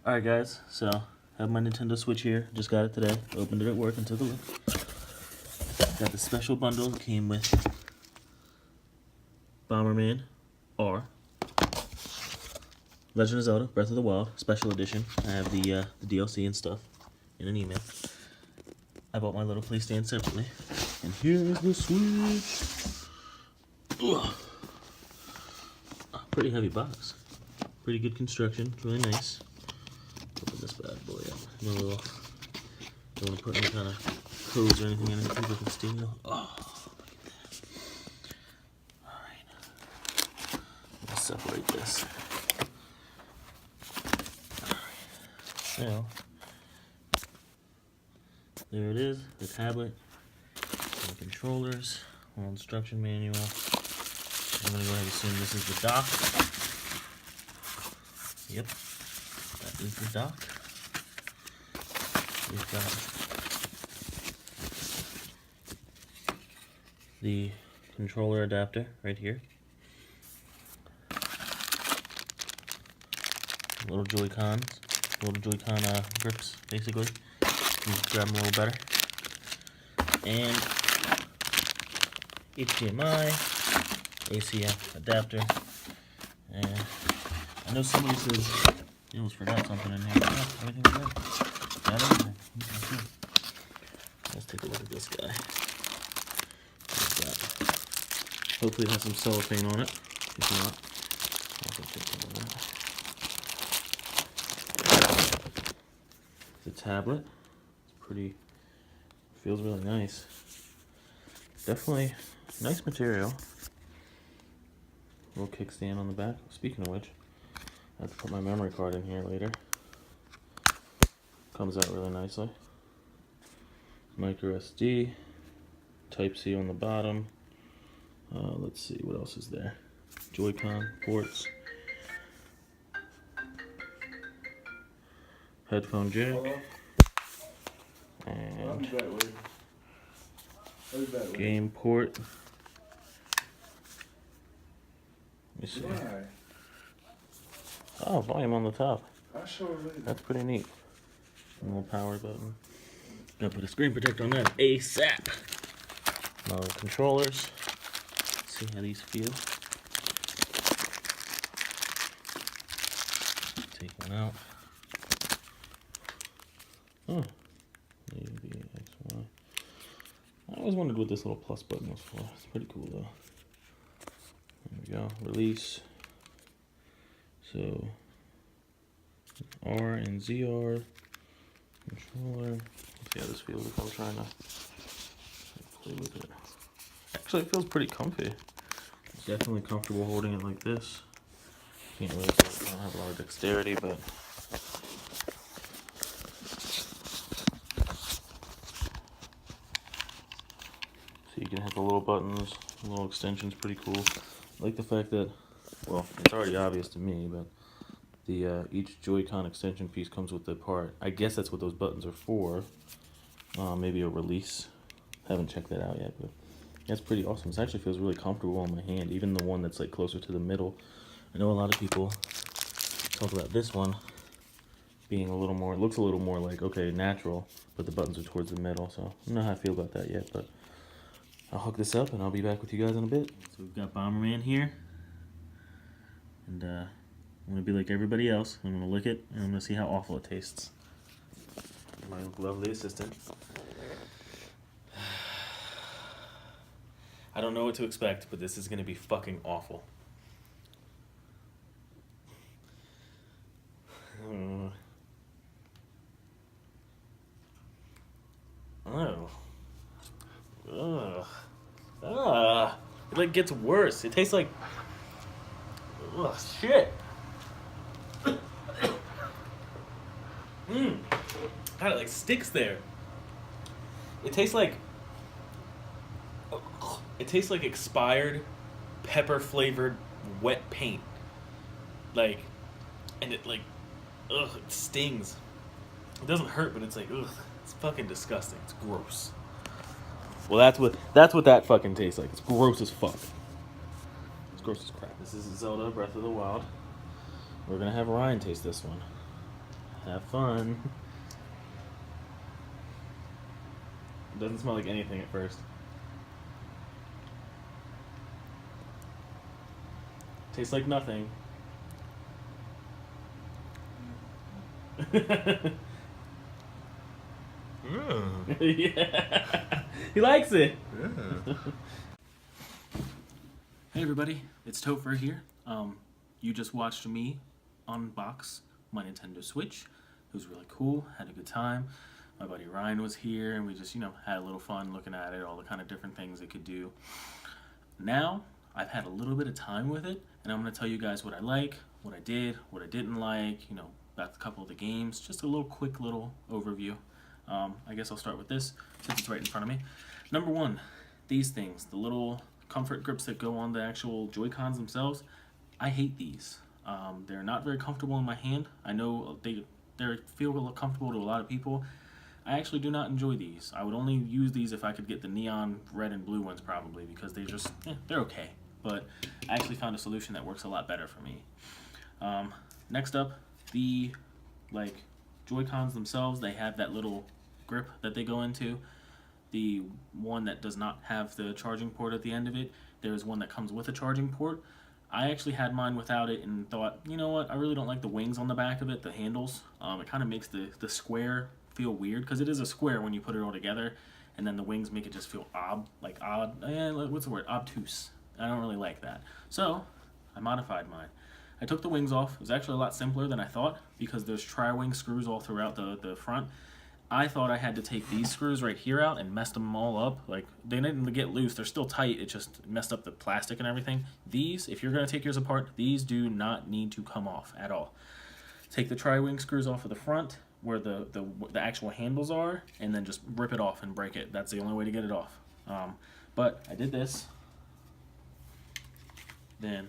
Alright guys, so I have my Nintendo Switch here. Just got it today. Opened it at work and took a look. Got the special bundle that came with Bomberman R, Legend of Zelda Breath of the Wild Special Edition. I have the DLC and stuff in an email. I bought my little playstand separately. And here's the Switch. Ugh. Pretty heavy box. Pretty good construction. It's really nice. Open this bad boy up. No little, don't want to put any kind of codes or anything in it. People can steal. Oh, look at that. Alright. Let's separate this. Alright. So, there it is. The tablet. The controllers. Little instruction manual. I'm going to go ahead and assume this is the dock. Yep. That is the dock. We've got the controller adapter right here. Little Joy-Cons, little Joy-Con grips, basically. You can grab them a little better. And HDMI, ACF adapter, and I know somebody said you almost forgot something in here. Oh, everything's good. Got everything. Okay. Let's take a look at this guy. Hopefully it has some cellophane on it. If not, I'll take some of that. The tablet. It's pretty. Feels really nice. Definitely nice material. Little kickstand on the back. Speaking of which, I have to put my memory card in here later. Comes out really nicely. Micro SD, Type-C on the bottom. Let's see, what else is there? Joy-Con ports. Headphone jack. And game port. Let me see. Oh, volume on the top. That's pretty neat. A little power button. Gotta put a screen protector on that ASAP. My little controllers. Let's see how these feel. Take one out. Oh. A, B, X, Y. I always wondered what this little plus button was for. It's pretty cool though. There we go. Release. So R and ZR controller. Let's see how this feels if I'm trying to play with it. Actually, it feels pretty comfy. It's definitely comfortable holding it like this. Can't really, I don't have a lot of dexterity, but so you can hit the little buttons, the little extension's pretty cool. I like the fact that, well, it's already obvious to me, but the each Joy-Con extension piece comes with the part. I guess that's what those buttons are for. Maybe a release. Haven't checked that out yet, but that's pretty awesome. It actually feels really comfortable on my hand, even the one that's like closer to the middle. I know a lot of people talk about this one being a little more, it looks a little more like, okay, natural, but the buttons are towards the middle, so I don't know how I feel about that yet, but I'll hook this up and I'll be back with you guys in a bit. So we've got Bomberman here, and I'm going to be like everybody else. I'm going to lick it, and I'm going to see how awful it tastes. My lovely assistant. I don't know what to expect, but this is going to be fucking awful. Oh. Ugh. It like gets worse. It tastes like, ugh, shit. God, it like sticks there. It tastes like expired pepper flavored wet paint. Like, and it like, ugh, it stings. It doesn't hurt, but it's like, ugh, it's fucking disgusting. It's gross. Well, that's what that fucking tastes like. It's gross as fuck. It's gross as crap. This is Zelda Breath of the Wild. We're gonna have Ryan taste this one. Have fun. It doesn't smell like anything at first. Tastes like nothing. Yeah. He likes it. Yeah. Hey everybody, it's Topher here. You just watched me unbox my Nintendo Switch. It was really cool, had a good time. My buddy Ryan was here and we just, had a little fun looking at it, all the kind of different things it could do. Now, I've had a little bit of time with it, and I'm going to tell you guys what I like, what I did, what I didn't like, about a couple of the games, just a little quick little overview. I guess I'll start with this, since it's right in front of me. Number one, these things, the little comfort grips that go on the actual Joy-Cons themselves, I hate these. They're not very comfortable in my hand. I know they feel comfortable to a lot of people. I actually do not enjoy these. I would only use these if I could get the neon red and blue ones probably, because they just, they're okay. But I actually found a solution that works a lot better for me. Next up, the Joy-Cons themselves, they have that little grip that they go into. The one that does not have the charging port at the end of it, there's one that comes with a charging port. I actually had mine without it and thought, you know what, I really don't like the wings on the back of it, the handles. It kind of makes the square feel weird, because it is a square when you put it all together, and then the wings make it just feel what's the word, obtuse. I don't really like that. So, I modified mine. I took the wings off. It was actually a lot simpler than I thought, because there's tri-wing screws all throughout the front. I thought I had to take these screws right here out and messed them all up. Like, they didn't get loose. They're still tight. It just messed up the plastic and everything. These, if you're going to take yours apart, these do not need to come off at all. Take the tri-wing screws off of the front, where the actual handles are, and then just rip it off and break it. That's the only way to get it off. But I did this. Then,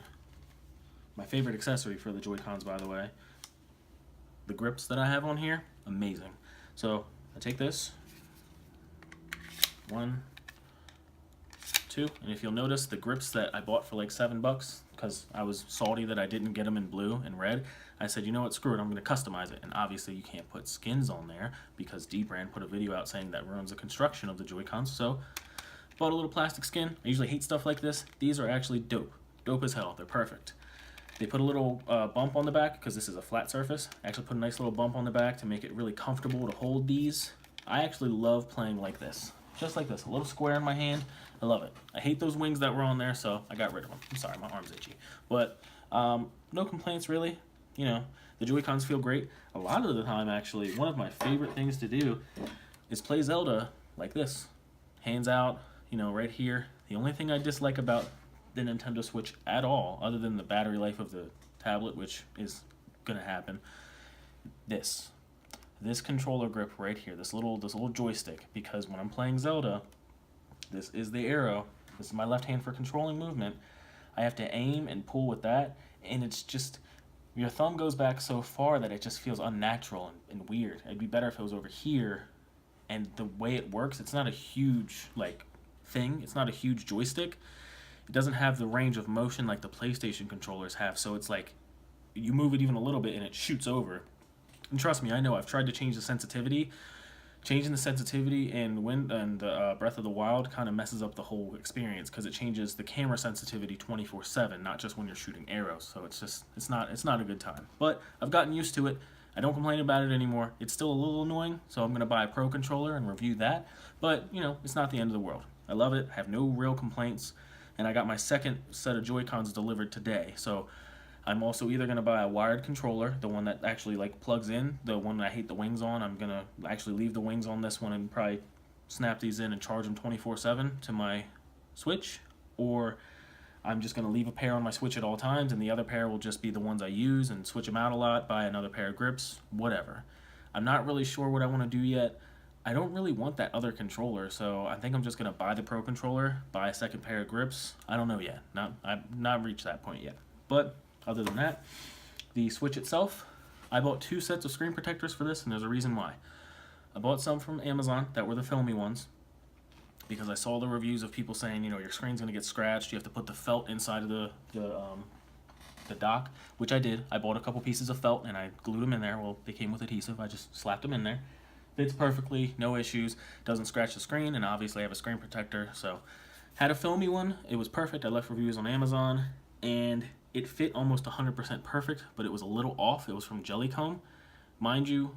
my favorite accessory for the Joy-Cons, by the way, the grips that I have on here, amazing. So I take this, 1, 2, and if you'll notice, the grips that I bought for like $7, because I was salty that I didn't get them in blue and red, I said, you know what, screw it, I'm going to customize it. And obviously you can't put skins on there, because Dbrand put a video out saying that ruins the construction of the Joy-Cons. So bought a little plastic skin. I usually hate stuff like this. These are actually dope. Dope as hell. They're perfect. They put a little bump on the back, because this is a flat surface. I actually put a nice little bump on the back to make it really comfortable to hold these. I actually love playing like this. Just like this. A little square in my hand. I love it. I hate those wings that were on there, so I got rid of them. I'm sorry, my arm's itchy. But no complaints, really. The Joy-Cons feel great. A lot of the time, actually, one of my favorite things to do is play Zelda like this. Hands out, right here. The only thing I dislike about the Nintendo Switch at all, other than the battery life of the tablet, which is gonna happen, this controller grip right here, this little joystick, because when I'm playing Zelda, this is the arrow, this is my left hand for controlling movement. I have to aim and pull with that, and it's just, your thumb goes back so far that it just feels unnatural and weird. It'd be better if it was over here. And the way it works, it's not a huge thing, it's not a huge joystick. It doesn't have the range of motion like the PlayStation controllers have, so it's like you move it even a little bit and it shoots over. And trust me, I know, I've tried to change the sensitivity. Changing the sensitivity in Breath of the Wild kind of messes up the whole experience, because it changes the camera sensitivity 24/7, not just when you're shooting arrows. So it's not a good time. But I've gotten used to it. I don't complain about it anymore. It's still a little annoying, so I'm going to buy a Pro controller and review that. But, it's not the end of the world. I love it. I have no real complaints. And I got my second set of Joy-Cons delivered today. So I'm also either going to buy a wired controller, the one that actually plugs in, the one that I hate the wings on. I'm going to actually leave the wings on this one and probably snap these in and charge them 24/7 to my Switch. Or I'm just going to leave a pair on my Switch at all times, and the other pair will just be the ones I use and switch them out a lot, buy another pair of grips, whatever. I'm not really sure what I want to do yet. I don't really want that other controller, so I think I'm just going to buy the Pro controller, buy a second pair of grips. I don't know yet. I've not reached that point yet. But other than that, the Switch itself, I bought 2 sets of screen protectors for this, and there's a reason why. I bought some from Amazon that were the filmy ones, because I saw the reviews of people saying, your screen's going to get scratched. You have to put the felt inside of the the dock, which I did. I bought a couple pieces of felt and I glued them in there. Well, they came with adhesive. I just slapped them in there. Fits perfectly, no issues, doesn't scratch the screen, and obviously I have a screen protector, so had a filmy one. It was perfect. I left reviews on Amazon, and it fit almost 100% perfect, but it was a little off. It was from Jellycomb. Mind you,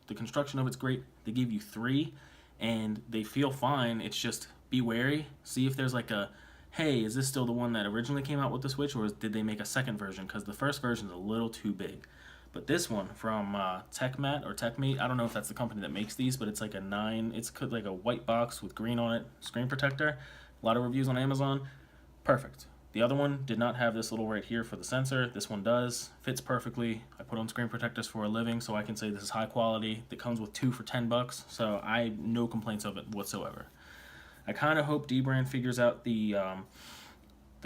the construction of it's great. They give you 3, and they feel fine. It's just be wary. See if there's like a, hey, is this still the one that originally came out with the Switch, or did they make a second version? Because the first version is a little too big. But this one from TechMat or TechMate, I don't know if that's the company that makes these, but it's like a 9, it's like a white box with green on it, screen protector. A lot of reviews on Amazon. Perfect. The other one did not have this little right here for the sensor. This one does. Fits perfectly. I put on screen protectors for a living, so I can say this is high quality. It comes with 2 for $10, so I no complaints of it whatsoever. I kind of hope Dbrand figures out the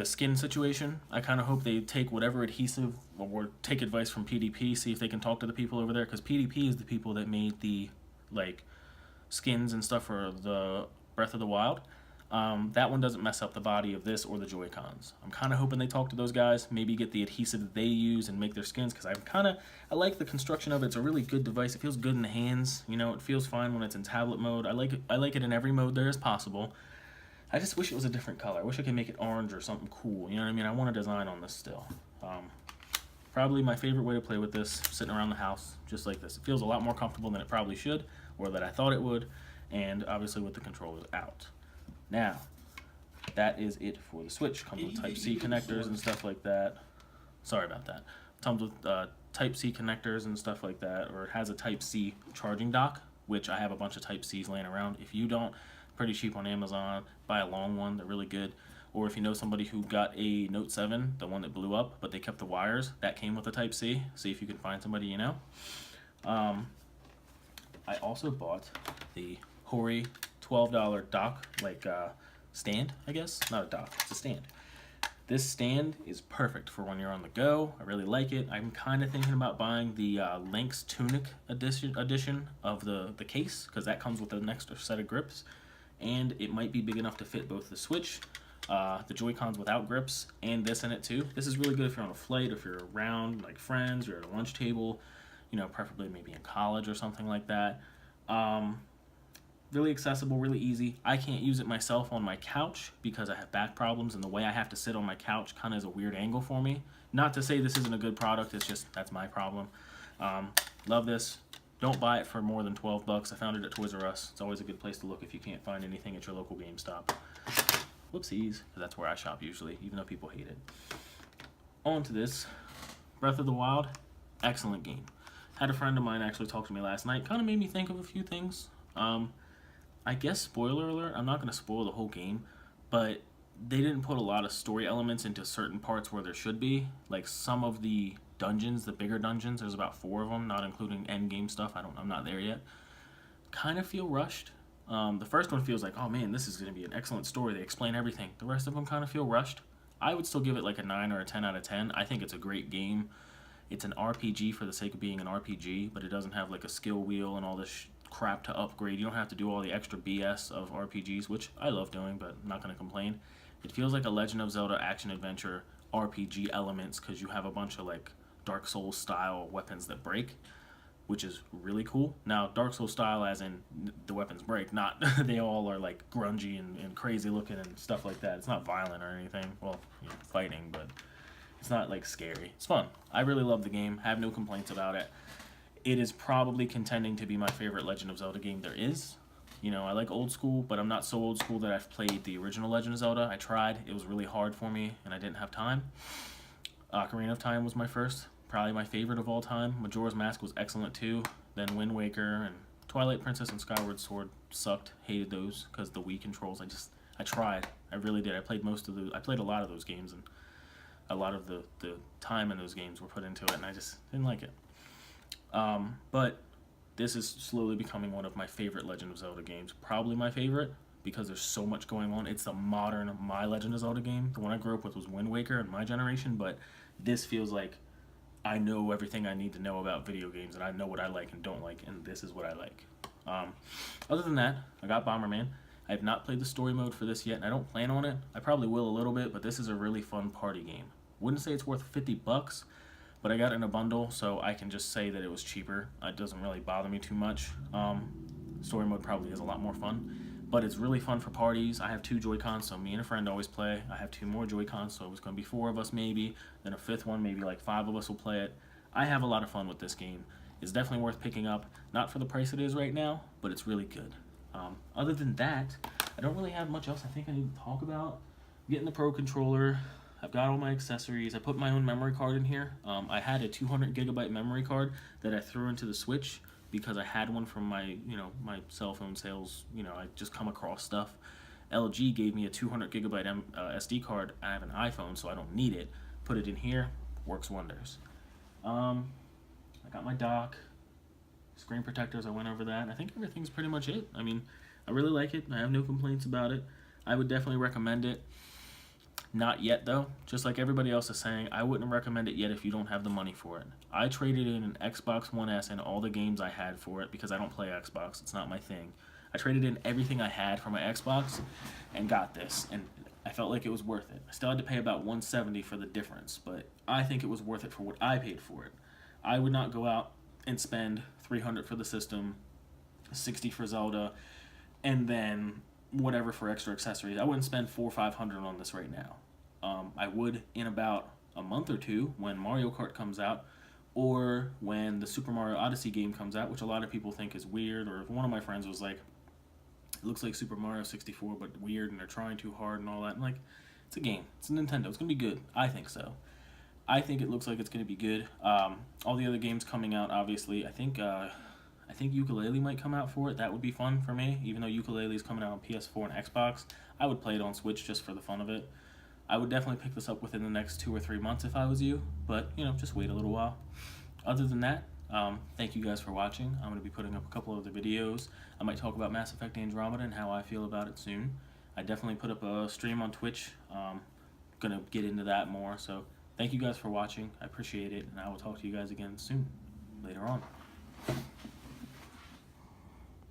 skin situation. I kind of hope they take whatever adhesive or take advice from PDP, see if they can talk to the people over there, because PDP is the people that made the like skins and stuff for the Breath of the Wild. That one doesn't mess up the body of this or the Joy-Cons. I'm kind of hoping they talk to those guys, maybe get the adhesive that they use and make their skins, because I like the construction of it. It's a really good device. It feels good in the hands. You know, it feels fine when it's in tablet mode. I like it in every mode there is possible. I just wish it was a different color. I wish I could make it orange or something cool. You know what I mean? I want a design on this still. Probably my favorite way to play with this, sitting around the house, just like this. It feels a lot more comfortable than it probably should, or that I thought it would, and obviously with the controllers out. Now, that is it for the Switch. Comes with Type-C connectors and stuff like that. Sorry about that. Comes with Type-C connectors and stuff like that, or it has a Type-C charging dock, which I have a bunch of Type-Cs laying around. If you don't, pretty cheap on Amazon. Buy a long one, they're really good. Or if you know somebody who got a Note 7, the one that blew up, but they kept the wires, that came with a Type-C. See if you can find somebody you know. I also bought the Hori $12 dock, stand, I guess. Not a dock, it's a stand. This stand is perfect for when you're on the go. I really like it. I'm kind of thinking about buying the Link's Tunic edition of the case, because that comes with an extra set of grips. And it might be big enough to fit both the Switch, the Joy-Cons without grips, and this in it too. This is really good if you're on a flight, if you're around like friends, you're at a lunch table, you know, preferably maybe in college or something like that. Really accessible, really easy. I can't use it myself on my couch because I have back problems, and the way I have to sit on my couch kind of is a weird angle for me. Not to say this isn't a good product, it's just that's my problem. Love this. Don't buy it for more than $12. I found it at Toys R Us. It's always a good place to look if you can't find anything at your local GameStop. Whoopsies, because that's where I shop usually, even though people hate it. On to this. Breath of the Wild, excellent game. Had a friend of mine actually talk to me last night. Kind of made me think of a few things. I guess, spoiler alert, I'm not going to spoil the whole game, but they didn't put a lot of story elements into certain parts where there should be. Like some of the dungeons, the bigger dungeons, there's about 4 of them, not including end game stuff. I'm not there yet. Kind of feel rushed. The first one feels like, oh man, this is going to be an excellent story. They explain everything. The rest of them kind of feel rushed. I would still give it like a 9 or a 10 out of 10. I think it's a great game. It's an RPG for the sake of being an RPG, but it doesn't have like a skill wheel and all this crap to upgrade. You don't have to do all the extra BS of RPGs, which I love doing, but I'm not going to complain. It feels like a Legend of Zelda action-adventure RPG elements, because you have a bunch of like Dark Souls style weapons that break, which is really cool. Now, Dark Souls style as in the weapons break, not they all are like grungy and crazy looking and stuff like that. It's not violent or anything. Well, you know, fighting, but it's not like scary. It's fun. I really love the game. I have no complaints about it. It is probably contending to be my favorite Legend of Zelda game there is. You know, I like old school, but I'm not so old school that I've played the original Legend of Zelda. I tried. It was really hard for me, and I didn't have time. Ocarina of Time was my first. Probably my favorite of all time. Majora's Mask was excellent too. Then Wind Waker and Twilight Princess and Skyward Sword sucked. Hated those because the Wii controls. I tried. I really did. I played a lot of those games, and a lot of the time in those games were put into it, and I just didn't like it. But this is slowly becoming one of my favorite Legend of Zelda games. Probably my favorite because there's so much going on. It's the modern My Legend of Zelda game. The one I grew up with was Wind Waker in my generation, but this feels like I know everything I need to know about video games, and I know what I like and don't like, and this is what I like. Other than that, I got Bomberman. I have not played the story mode for this yet, and I don't plan on it. I probably will a little bit, but this is a really fun party game Wouldn't say it's worth $50, but I got it in a bundle, so I can just say that it was cheaper. It doesn't really bother me too much. Story mode probably is a lot more fun, but it's really fun for parties. I have 2 Joy-Cons, so me and a friend always play. I have 2 more Joy-Cons, so it's going to be 4 of us maybe, then a 5th one, maybe like 5 of us will play it. I have a lot of fun with this game. It's definitely worth picking up, not for the price it is right now, but it's really good. Other than that, I don't really have much else I think I need to talk about. Getting the Pro Controller, I've got all my accessories. I put my own memory card in here. I had a 200 gigabyte memory card that I threw into the Switch because I had one from my, my cell phone sales. I just come across stuff. LG gave me a 200 gigabyte SD card. I have an iPhone, so I don't need it. Put it in here, works wonders. I got my dock, screen protectors, I went over that. I think everything's pretty much it. I mean, I really like it. I have no complaints about it. I would definitely recommend it. Not yet, though. Just like everybody else is saying, I wouldn't recommend it yet if you don't have the money for it. I traded in an Xbox One S and all the games I had for it because I don't play Xbox. It's not my thing. I traded in everything I had for my Xbox and got this, and I felt like it was worth it. I still had to pay about $170 for the difference, but I think it was worth it for what I paid for it. I would not go out and spend $300 for the system, $60 for Zelda, and then whatever for extra accessories. I wouldn't spend $400 or $500 on this right now. I would in about a month or two when Mario Kart comes out, or when the Super Mario Odyssey game comes out, which a lot of people think is weird, or if one of my friends was like, it looks like Super Mario 64 but weird and they're trying too hard and all that. I'm like, it's a game. It's a Nintendo. It's going to be good. I think so. I think it looks like it's going to be good. All the other games coming out, obviously, I think Yooka-Laylee might come out for it. That would be fun for me, even though Yooka-Laylee is coming out on PS4 and Xbox. I would play it on Switch just for the fun of it. I would definitely pick this up within the next 2 or 3 months if I was you, but, just wait a little while. Other than that, thank you guys for watching. I'm going to be putting up a couple of other videos. I might talk about Mass Effect Andromeda and how I feel about it soon. I definitely put up a stream on Twitch. Going to get into that more, so thank you guys for watching. I appreciate it, and I will talk to you guys again soon, later on.